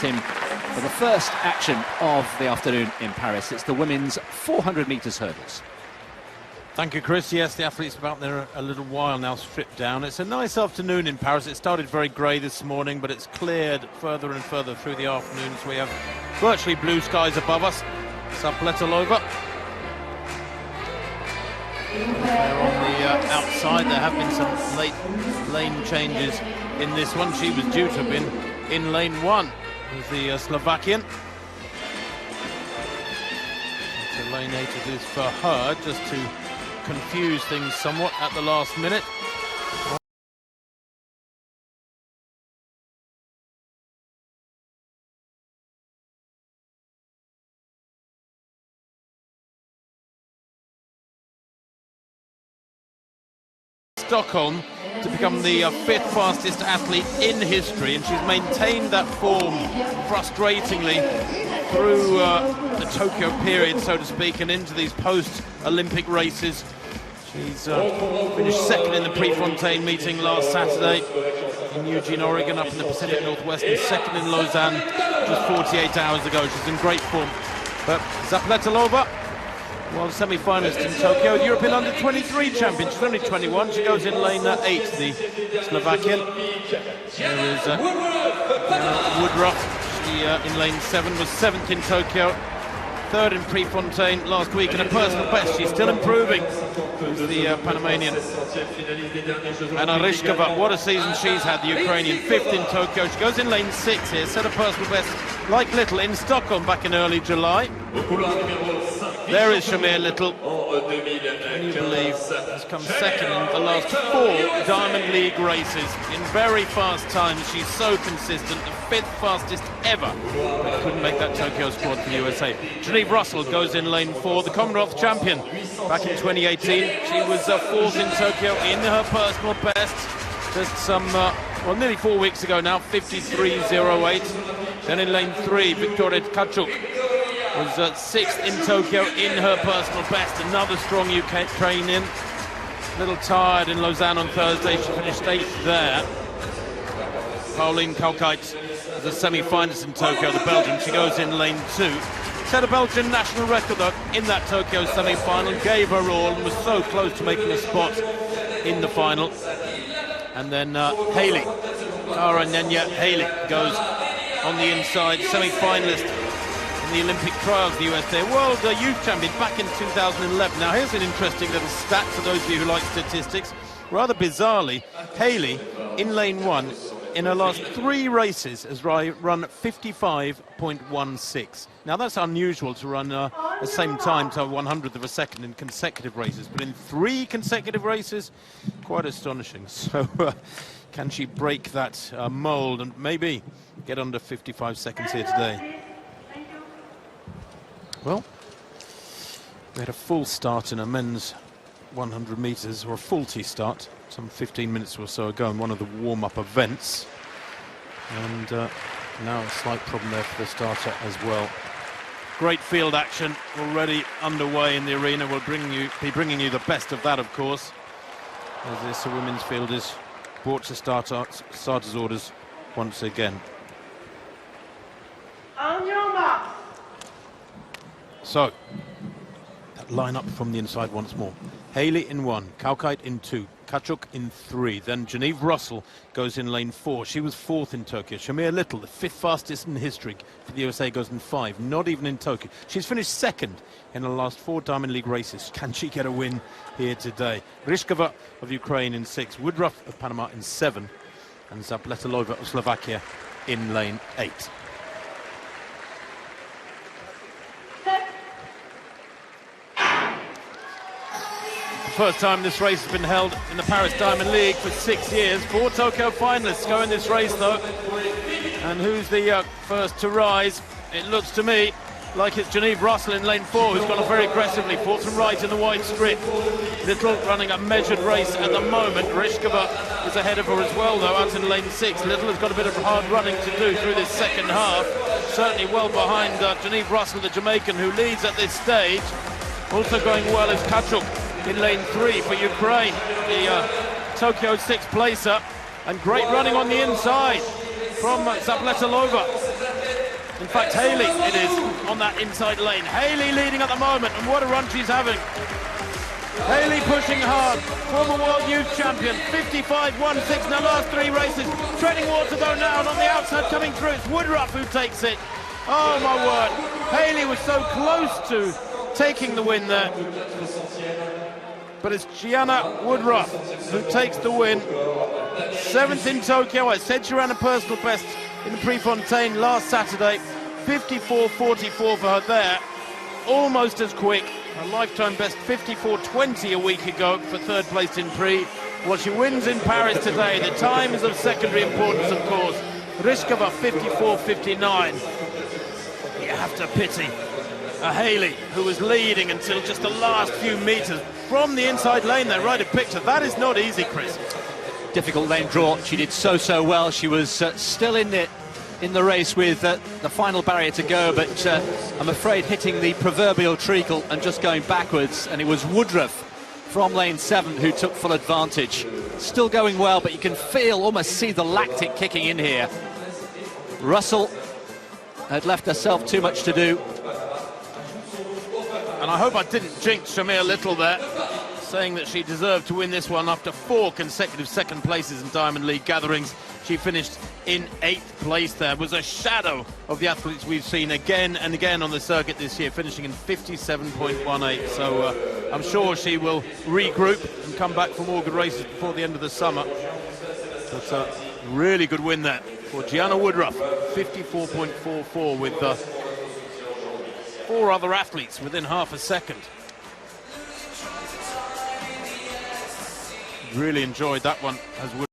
Him for the first action of the afternoon in Paris. It's the women's 400 metres hurdles. Thank you, Chris. Yes, the athletes have been out there a little while now, stripped down. It's a nice afternoon in Paris. It started very grey this morning, but it's cleared further and further through the afternoon, so we have virtually blue skies above us. Zapletalová. There on the outside, there have been some late lane changes in this one. She was due to have been in lane one. Was the Slovakian. So lane 8 it is for her, just to confuse things somewhat at the last minute. Stockholm to become the fifth fastest athlete in history, and she's maintained that form frustratingly through the Tokyo period, so to speak, and into these post-Olympic races. She's finished second in the Prefontaine meeting last Saturday in Eugene, Oregon, up in the Pacific Northwest, and second in Lausanne just 48 hours ago. She's in great form. But Zapletalová, well, semi-finalist in Tokyo, European under-23 champion. She's only 21. She goes in lane 8, the Slovakian. There is Gianna Woodruff. She in lane 7 was 7th in Tokyo, 3rd in Prefontaine last week, and a personal best. She's still improving. Who's the Panamanian. And Ryzhykova, what a season she's had, the Ukrainian, 5th in Tokyo. She goes in lane 6 here, set a personal best like Little in Stockholm back in early July. There is Shamier Little. Can you believe has come second in the last 4 Diamond League races in very fast times. She's so consistent, the 5th fastest ever, but couldn't make that Tokyo squad for the USA. Janieve Russel goes in lane 4, the Commonwealth champion back in 2018. She was 4th in Tokyo in her personal best just some well, nearly 4 weeks ago now, 53.08. Then in lane 3, Viktoriya Tkachuk was 6th in Tokyo in her personal best. Another strong UK training. A little tired in Lausanne on Thursday. She finished 8th there. Paulien Couckuyt was a semi-finalist in Tokyo, the Belgian. She goes in lane 2. Set a Belgian national record though in that Tokyo semi-final. Gave her all and was so close to making a spot in the final. And then Hailey, Cara, Nnenya, Hailey goes on the inside, semi-finalist in the Olympic trials, the USA World Youth Champion back in 2011. Now here's an interesting little stat for those of you who like statistics. Rather bizarrely, Hailey in lane 1 in her last 3 races has run 55.16. Now that's unusual to run the same time to 100th of a second in consecutive races, but in 3 consecutive races, quite astonishing. So can she break that mold and maybe get under 55 seconds here today? Well, we had a full start in a men's 100 metres, or a faulty start, some 15 minutes or so ago in one of the warm-up events. And now a slight problem there for the starter as well. Great field action already underway in the arena. We'll be bringing you the best of that, of course, as this women's field is brought to starters' orders once again. So, that line up from the inside once more. Hailey in 1, Couckuyt in 2, Tkachuk in 3. Then Janieve Russel goes in lane 4. She was 4th in Tokyo. Shamier Little, the 5th fastest in history for the USA, goes in 5, not even in Tokyo. She's finished 2nd in the last 4 Diamond League races. Can she get a win here today? Ryzhykova of Ukraine in 6, Woodruff of Panama in 7, and Zapletalová of Slovakia in lane 8. First time this race has been held in the Paris Diamond League for 6 years. 4 Tokyo finalists go in this race though. And who's the first to rise? It looks to me like it's Janieve Russel in lane 4, who's gone very aggressively, 4th from right in the wide strip. Little running a measured race at the moment. Ryzhykova is ahead of her as well though, out in lane 6. Little has got a bit of hard running to do through this second half. Certainly well behind Janieve Russel, the Jamaican, who leads at this stage. Also going well is Tkachuk in lane 3 for Ukraine, the Tokyo 6th placer, and great running on the inside from Zapletalová. fact, Hailey it is on that inside lane. Hailey leading at the moment, and what a run she's having. Hailey pushing hard, former world youth champion, 55-16 in the last 3 races. Treading water though now, and on the outside coming through, it's Woodruff who takes it. Oh my word, Hailey was so close to taking the win there. But it's Gianna Woodruff who takes the win. 7th in Tokyo. I said she ran a personal best in the Prefontaine last Saturday. 54.44 for her there. Almost as quick. Her lifetime best 54.20 a week ago for 3rd place in Prix. Well, she wins in Paris today. The time is of secondary importance, of course. Ryzhykova 54.59. You have to pity a Hailey who was leading until just the last few metres from the inside lane there. Right a picture. That is not easy, Chris. Difficult lane draw. She did so well. She was still in the race with the final barrier to go, but I'm afraid hitting the proverbial treacle and just going backwards, and it was Woodruff from lane 7 who took full advantage. Still going well, but you can almost see the lactic kicking in here. Russel had left herself too much to do. And I hope I didn't jinx Shamier Little there, saying that she deserved to win this one after 4 consecutive 2nd places in Diamond League gatherings. She finished in 8th place there. Was a shadow of the athletes we've seen again and again on the circuit this year, finishing in 57.18. So I'm sure she will regroup and come back for more good races before the end of the summer. But a really good win there for Gianna Woodruff, 54.44 with 4 other athletes within half a second. Really enjoyed that one as well.